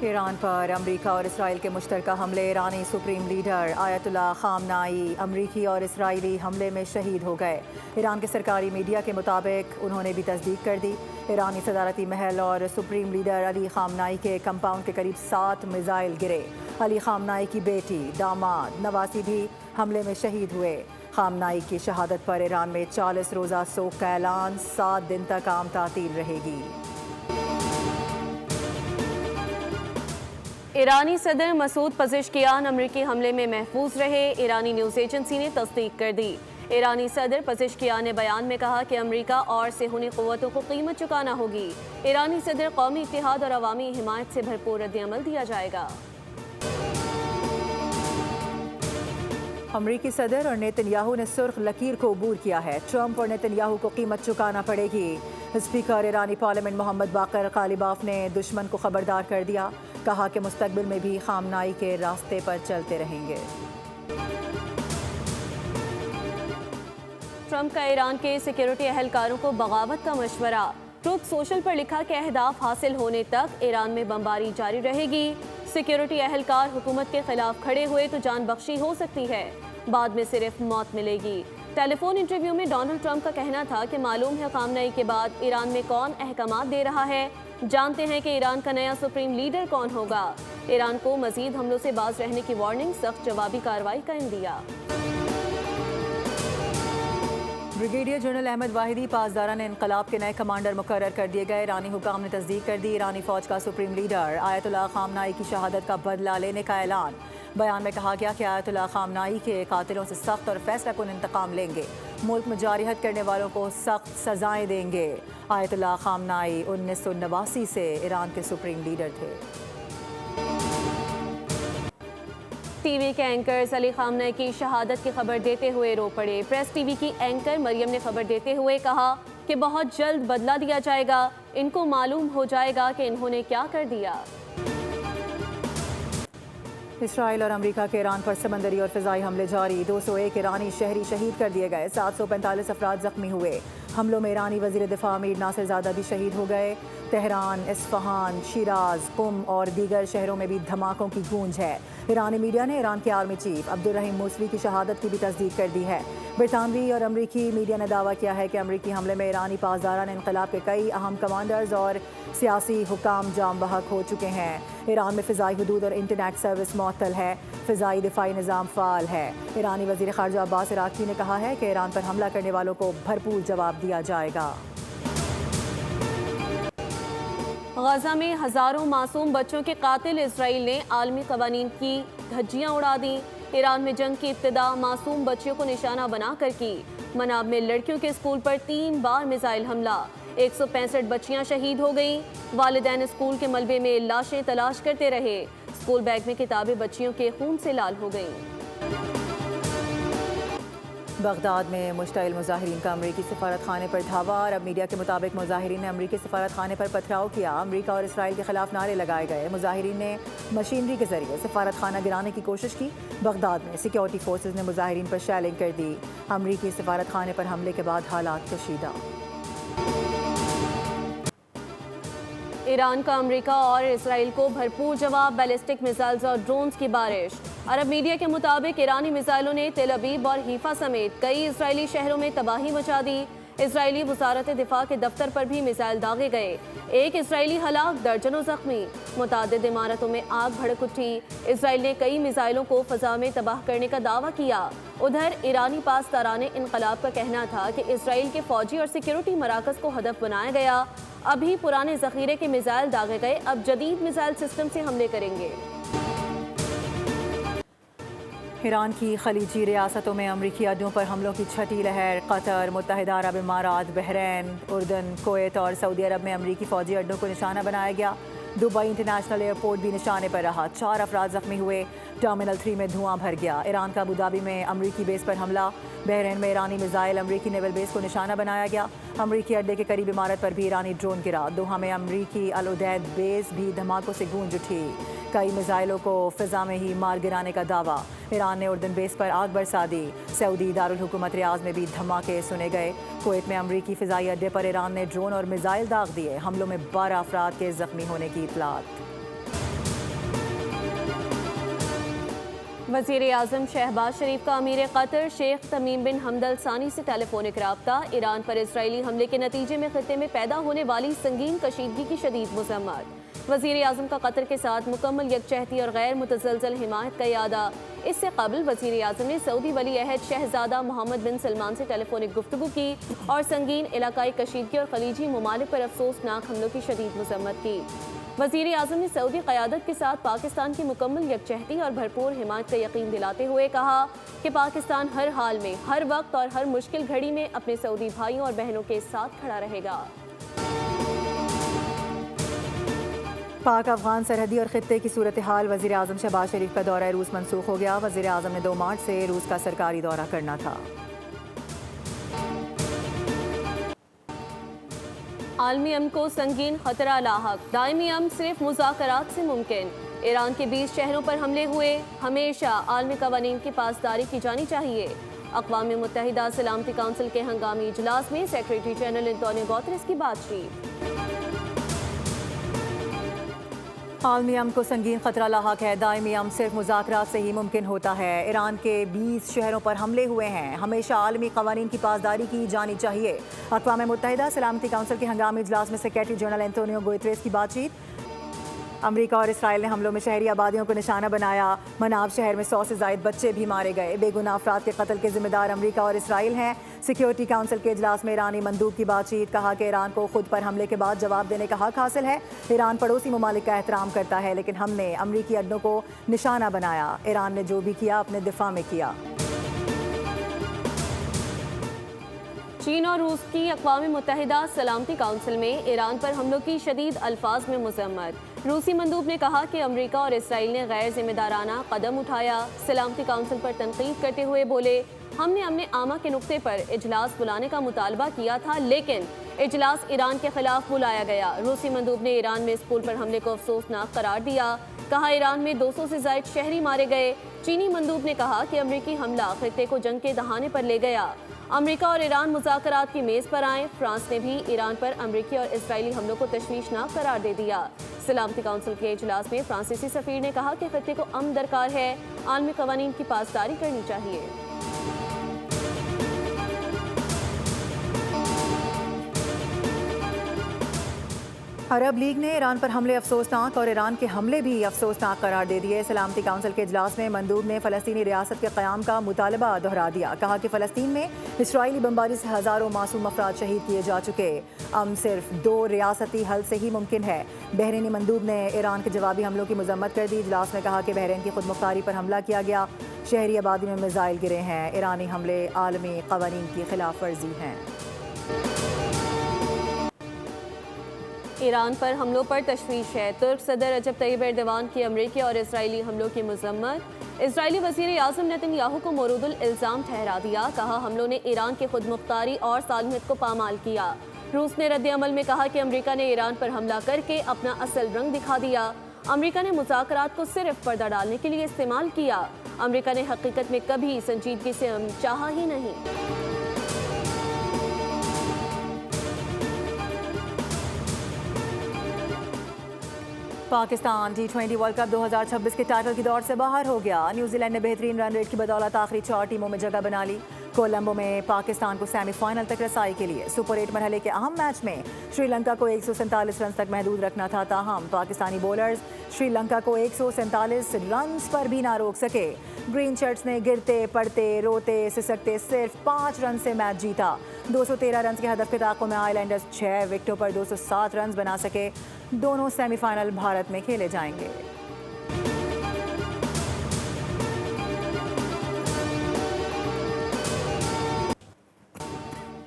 ایران پر امریکہ اور اسرائیل کے مشترکہ حملے۔ ایرانی سپریم لیڈر آیت اللہ خامنائی امریکی اور اسرائیلی حملے میں شہید ہو گئے۔ ایران کے سرکاری میڈیا کے مطابق انہوں نے بھی تصدیق کر دی۔ ایرانی صدارتی محل اور سپریم لیڈر علی خامنائی کے کمپاؤنڈ کے قریب 7 میزائل گرے۔ علی خامنائی کی بیٹی، داماد، نواسی بھی حملے میں شہید ہوئے۔ خامنائی کی شہادت پر ایران میں 40 روزہ سوگ کا اعلان، 7 دن تک عام تعطیل رہے گی۔ ایرانی صدر مسعود پزشکیان امریکی حملے میں محفوظ رہے، ایرانی نیوز ایجنسی نے تصدیق کر دی۔ ایرانی صدر پزشکیان نے بیان میں کہا کہ امریکہ اور صہیونی قوتوں کو قیمت چکانا ہوگی۔ ایرانی صدر قومی اتحاد اور عوامی حمایت سے بھرپور رد عمل دیا جائے گا۔ امریکی صدر اور نیتن یاہو نے سرخ لکیر کو عبور کیا ہے۔ ٹرمپ اور نیتن یاہو کو قیمت چکانا پڑے گی۔ اسپیکر ایرانی پارلیمنٹ محمد باقر غالباف نے دشمن کو خبردار کر دیا، کہا کہ مستقبل میں بھی خامنائی کے راستے پر چلتے رہیں گے۔ ٹرمپ کا ایران کے سیکیورٹی اہلکاروں کو بغاوت کا مشورہ۔ ٹروتھ سوشل پر لکھا کہ اہداف حاصل ہونے تک ایران میں بمباری جاری رہے گی۔ سیکیورٹی اہلکار حکومت کے خلاف کھڑے ہوئے تو جان بخشی ہو سکتی ہے، بعد میں صرف موت ملے گی۔ ٹیلی فون انٹرویو میں ڈونلڈ ٹرمپ کا کہنا تھا کہ معلوم ہے خامنائی کے بعد ایران میں کون احکامات دے رہا ہے، جانتے ہیں کہ ایران کا نیا سپریم لیڈر کون ہوگا۔ ایران کو مزید حملوں سے باز رہنے کی وارننگ، سخت جوابی کارروائی کا عندیہ۔ بریگیڈیئر جنرل احمد واحدی پاسداران انقلاب کے نئے کمانڈر مقرر کر دیے گئے۔ ایرانی حکام نے تصدیق کر دی۔ ایرانی فوج کا سپریم لیڈر آیت اللہ خامنائی کی شہادت کا بدلہ لینے کا اعلان۔ بیان میں کہا گیا کہ آیت اللہ خامنائی کے قاتلوں سے سخت اور فیصلہ کن انتقام لیں گے، ملک میں جارحیت کرنے والوں کو سخت سزائیں دیں گے۔ آیت اللہ خامنائی 1989 سے ایران کے سپریم لیڈر تھے۔ ٹی وی کے اینکرز علی خامنائی کی شہادت کی خبر دیتے ہوئے رو پڑے۔ پریس ٹی وی کی اینکر مریم نے خبر دیتے ہوئے کہا کہ بہت جلد بدلہ دیا جائے گا، ان کو معلوم ہو جائے گا کہ انہوں نے کیا کر دیا۔ اسرائیل اور امریکہ کے ایران پر سمندری اور فضائی حملے جاری۔ 201 ایرانی شہری شہید کر دیے گئے، 745 افراد زخمی ہوئے۔ حملوں میں ایرانی وزیر دفاع امیر ناصر زادہ بھی شہید ہو گئے۔ تہران، اصفہان، شیراز، قم اور دیگر شہروں میں بھی دھماکوں کی گونج ہے۔ ایرانی میڈیا نے ایران کے آرمی چیف عبدالرحیم موسوی کی شہادت کی بھی تصدیق کر دی ہے۔ برطانوی اور امریکی میڈیا نے دعویٰ کیا ہے کہ امریکی حملے میں ایرانی پاسداران انقلاب کے کئی اہم کمانڈرز اور سیاسی حکام جام بحق ہو چکے ہیں۔ ایران میں فضائی حدود اور انٹرنیٹ سروس معطل ہے، فضائی دفاعی نظام فعال ہے۔ ایرانی وزیر خارجہ عباس عراقچی نے کہا ہے کہ ایران پر حملہ کرنے والوں کو بھرپور جواب دیا جائے گا۔ غزہ میں ہزاروں معصوم بچوں کے قاتل اسرائیل نے عالمی قوانین کی دھجیاں اڑا دیں۔ ایران میں جنگ کی ابتدا معصوم بچیوں کو نشانہ بنا کر کی۔ مناب میں لڑکیوں کے اسکول پر 3 بار میزائل حملہ، 165 بچیاں شہید ہو گئیں۔ والدین اسکول کے ملبے میں لاشیں تلاش کرتے رہے۔ اسکول بیگ میں کتابیں بچیوں کے خون سے لال ہو گئیں۔ بغداد میں مشتعل مظاہرین کا امریکی سفارت خانے پر دھاوا۔ عرب میڈیا کے مطابق مظاہرین نے امریکی سفارت خانے پر پتھراؤ کیا۔ امریکہ اور اسرائیل کے خلاف نعرے لگائے گئے۔ مظاہرین نے مشینری کے ذریعے سفارت خانہ گرانے کی کوشش کی۔ بغداد میں سیکیورٹی فورسز نے مظاہرین پر شیلنگ کر دی۔ امریکی سفارت خانے پر حملے کے بعد حالات کشیدہ۔ ایران کا امریکہ اور اسرائیل کو بھرپور جواب، بیلسٹک میزائلز اور ڈرونز کی بارش۔ عرب میڈیا کے مطابق ایرانی میزائلوں نے تل ابیب اور حیفا سمیت کئی اسرائیلی شہروں میں تباہی مچا دی۔ اسرائیلی وزارت دفاع کے دفتر پر بھی میزائل داغے گئے۔ ایک اسرائیلی ہلاک، درجنوں زخمی۔ متعدد عمارتوں میں آگ بھڑک اٹھی۔ اسرائیل نے کئی میزائلوں کو فضا میں تباہ کرنے کا دعویٰ کیا۔ ادھر ایرانی پاسداران انقلاب کا کہنا تھا کہ اسرائیل کے فوجی اور سیکیورٹی مراکز کو ہدف بنایا گیا۔ ابھی پرانے ذخیرے کے میزائل داغے گئے، اب جدید میزائل سسٹم سے حملے کریں گے۔ ایران کی خلیجی ریاستوں میں امریکی اڈوں پر حملوں کی چھٹی لہر۔ قطر، متحدہ عرب امارات، بحرین، اردن، کویت اور سعودی عرب میں امریکی فوجی اڈوں کو نشانہ بنایا گیا۔ دبئی انٹرنیشنل ایئرپورٹ بھی نشانے پر رہا، 4 افراد زخمی ہوئے۔ ٹرمینل 3 میں دھواں بھر گیا۔ ایران کا ابوظہبی میں امریکی بیس پر حملہ۔ بحرین میں ایرانی میزائل امریکی نیول بیس کو نشانہ بنایا گیا۔ امریکی اڈے کے قریب عمارت پر بھی ایرانی ڈرون گرا۔ دوحہ میں امریکی العدید بیس بھی دھماکوں سے گونج اٹھی۔ کئی میزائلوں کو فضا میں ہی مار گرانے کا دعویٰ۔ ایران نے اردن بیس پر آگ برسا دی۔ سعودی دارالحکومت ریاض میں بھی دھماکے سنے گئے۔ کویت میں امریکی فضائی اڈے پر ایران نے ڈرون اور میزائل داغ دیے۔ حملوں میں 12 افراد کے زخمی ہونے کی اطلاعات۔ वज़ीर आज़म शहबाज शरीफ का अमीर कतर शेख तमीम बिन हमद अल सानी से टेलीफोनिक राब्ता। ईरान पर इसराइली हमले के नतीजे में खित्ते में पैदा होने वाली संगीन कशीदगी की शदीद मज़म्मत। वज़ीर आज़म का कतर के साथ मुकम्मल यकजहती और गैर मुतज़लज़ल हिमायत का इरादा। इससे कबल वज़ीर आज़म ने सऊदी वली अहद शहज़ादा मोहम्मद बिन सलमान से टेलीफोनिक गुफ्तगू की और संगीन इलाकाई कशीदगी और खलीजी ममालिक पर अफसोसनाक हमलों की शदीद मज़म्मत की। वज़ीर आज़म ने सऊदी क़यादत के साथ पाकिस्तान की मुकम्मल यकजहती और भरपूर हिमायत का यकीन दिलाते हुए कहा कि पाकिस्तान हर हाल में, हर वक्त और हर मुश्किल घड़ी में अपने सऊदी भाइयों और बहनों के साथ खड़ा रहेगा। पाक अफगान सरहदी और खित्ते की सूरत हाल। वज़ीर आज़म शहबाज शरीफ का दौरा रूस मनसूख हो गया। वज़ीर आज़म ने 2 मार्च से रूस का सरकारी दौरा करना था। आलमी अमन को संगीन खतरा लाहक। दायमी अमन सिर्फ मुज़ाकरात से मुमकिन। ईरान के 20 शहरों पर हमले हुए। हमेशा आलमी कवानीन की पासदारी की जानी चाहिए। अक़वाम मुत्तहिदा सलामती काउंसिल के हंगामी इजलास में सेक्रेटरी जनरल एंटोनियो गुतेरेस की बातचीत। आलमी अमन को संगीन खतरा लाहक है। दायमी अमन सिर्फ मुज़ाकरात से ही मुमकिन होता है। ईरान के 20 शहरों पर हमले हुए हैं। हमेशा आलमी कवानीन की पासदारी की जानी चाहिए। अक़वाम मुत्तहिदा सलामती काउंसिल के हंगामी इजलास में सेक्रेटरी जनरल एंटोनियो गुतेरेस की बातचीत। अमेरिका और इसराइल ने हमलों में शहरी आबादियों को निशाना बनाया। मनाब शहर में 100 से ज़ायद बच्चे भी मारे गए। बेगुनाह अफराद के कत्ल के जिम्मेदार अमेरिका और इसराइल हैं। सिक्योरिटी काउंसिल के इजलास में ईरानी मंदूब की बातचीत। कहा कि ईरान को खुद पर हमले के बाद जवाब देने का हक हासिल है। ईरान पड़ोसी ममालिक का एहतराम करता है, लेकिन हमने अमरीकी अड्डों को निशाना बनाया। ईरान ने जो भी किया अपने दिफा में किया। चीन और रूस की अक़वाम मुत्तहिदा सलामती काउंसिल में ईरान पर हमलों की शदीद अल्फाज में मज़म्मत। रूसी मंदूब ने कहा कि अमेरिका और इसराइल ने गैर जिम्मेदाराना कदम उठाया। सलामती काउंसिल पर तनकीद करते हुए बोले, हमने अपने आमा के नुक्ते पर इजलास बुलाने का मुतालबा किया था, लेकिन इजलास ईरान के खिलाफ बुलाया गया। रूसी मंदूब ने ईरान में स्कूल पर हमले को अफसोसनाक करार दिया। कहा, ईरान में 200 से ज़ायद शहरी मारे गए। चीनी मंदूब ने कहा कि अमरीकी हमला खित्ते को जंग के दहाने पर ले गया। अमेरिका और ईरान मुज़ाकरात की मेज़ पर आए। फ्रांस ने भी ईरान पर अमरीकी और इसराइली हमलों को तशवीशनाक करार दे दिया। सलामती काउंसिल के इजलास में फ्रांसीसी सफ़ीर ने कहा कि खित्ते को अमन दरकार है, आलमी कवानीन की पासदारी करनी चाहिए। अरब लीग ने ईरान पर हमले अफसोसनाक और ईरान के हमले भी अफसोसनाक करार दे दिए। सलामती काउंसिल के इजलास में मंदूब ने फ़लस्तीनी रियासत के क़याम का मुतालबा दोहरा दिया। कहा कि फ़लस्तीन में इसराइली बमबारी से हज़ारों मासूम अफराद शहीद किए जा चुके। सिर्फ 2 रियासती हल से ही मुमकिन है। बहरीनी मंदूब ने ईरान के जवाबी हमलों की मजम्मत कर दी। इजलास में कहा कि बहरीन की खुदमुख्तारी पर हमला किया गया। शहरी आबादी में मिसाइल गिरे हैं। ईरानी हमले आलमी क़वानीन की खिलाफ वर्जी हैं। ईरान पर हमलों पर तशवीश है। तुर्क सदर रजब तैयब एर्दोगान की अमरीकी और इसराइली हमलों की मजम्मत। इसराइली वज़ीर आज़म नेतन्याहू को मोरूदुल इल्ज़ाम ठहरा दिया। कहा, हमलों ने ईरान की खुदमुख्तारी और सालमियत को पामाल किया। रूस ने रद्द अमल में कहा कि अमरीका ने ईरान पर हमला करके अपना असल रंग दिखा दिया। अमरीका ने मुज़ाकरात को सिर्फ पर्दा डालने के लिए इस्तेमाल किया। अमरीका ने हकीकत में कभी संजीदगी से चाहा ही नहीं। पाकिस्तान T20 वर्ल्ड कप 2026 के टाइटल की दौड़ से बाहर हो गया। न्यूजीलैंड ने बेहतरीन रन रेट की बदौलत आखिरी 4 टीमों में जगह बना ली। कोलंबो में पाकिस्तान को सेमीफाइनल तक रसाई के लिए सुपर 8 मरहले के अहम मैच में श्रीलंका को 147 रन तक महदूद रखना था। ताहम पाकिस्तानी बॉलर्स श्रीलंका को 147 रन पर भी ना रोक सके। ग्रीन शर्ट्स ने गिरते पड़ते रोते सिसकते सिर्फ 5 रन से मैच जीता। 213 रन के हदफ के ताक़ो में आइलैंडर्स 6 विकेटों पर 207 रन बना सके। दोनों सेमीफाइनल भारत में खेले जाएंगे।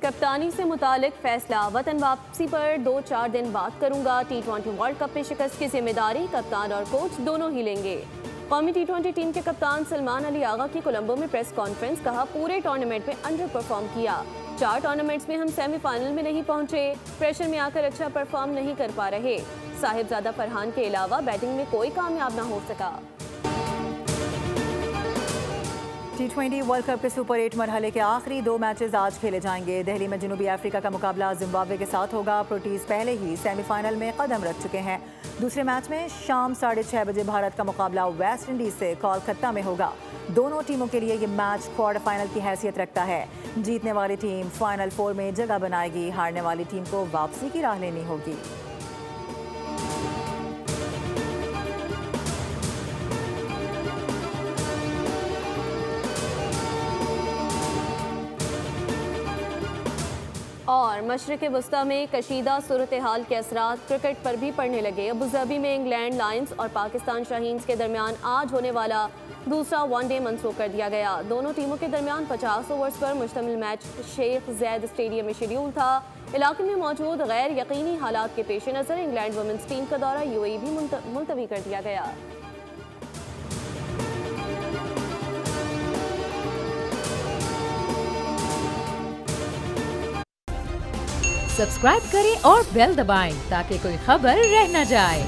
कप्तानी से मुतालिक फैसला, वतन वापसी पर 2-4 दिन बाद करूंगा। T20 वर्ल्ड कप में शिकस्त की जिम्मेदारी कप्तान और कोच दोनों ही लेंगे। कौमी T20 टीम के कप्तान सलमान अली आगा की कोलंबो में प्रेस कॉन्फ्रेंस। कहा, पूरे टूर्नामेंट में अंडर परफॉर्म किया। 4 टूर्नामेंट्स में हम सेमीफाइनल में नहीं पहुंचे। प्रेशर में आकर अच्छा परफॉर्म नहीं कर पा रहे। साहिबजादा फरहान के अलावा बैटिंग में कोई कामयाब ना हो सका। T20 वर्ल्ड कप के सुपर 8 मरहले के आखिरी 2 मैचेस आज खेले जाएंगे। दिल्ली में जनूबी अफ्रीका का मुकाबला जिम्बाब्वे के साथ होगा। प्रोटीज पहले ही सेमीफाइनल में कदम रख चुके हैं। दूसरे मैच में शाम 6:30 बजे भारत का मुकाबला वेस्ट इंडीज से कोलकाता में होगा। दोनों टीमों के लिए ये मैच क्वार्टर फाइनल की हैसियत रखता है। जीतने वाली टीम फाइनल 4 में जगह बनाएगी, हारने वाली टीम को वापसी की राह लेनी होगी। और मशरिक़ वस्ता में कशीदा सूरत हाल के असरात क्रिकेट पर भी पड़ने लगे। अबूधाबी में इंग्लैंड लायंस और पाकिस्तान शाहीन्स के दरमियान आज होने वाला दूसरा वनडे मंसूख कर दिया गया। दोनों टीमों के दरमियान 50 ओवर्स पर मुश्तमिल मैच शेख ज़ैद स्टेडियम में शेड्यूल था। इलाके में मौजूद गैर यकीनी हालात के पेश नज़र इंग्लैंड वुमेन्स टीम का दौरा UAE भी मुलतवी कर दिया गया। सब्सक्राइब करें और बेल दबाएं ताकि कोई खबर रह न जाए।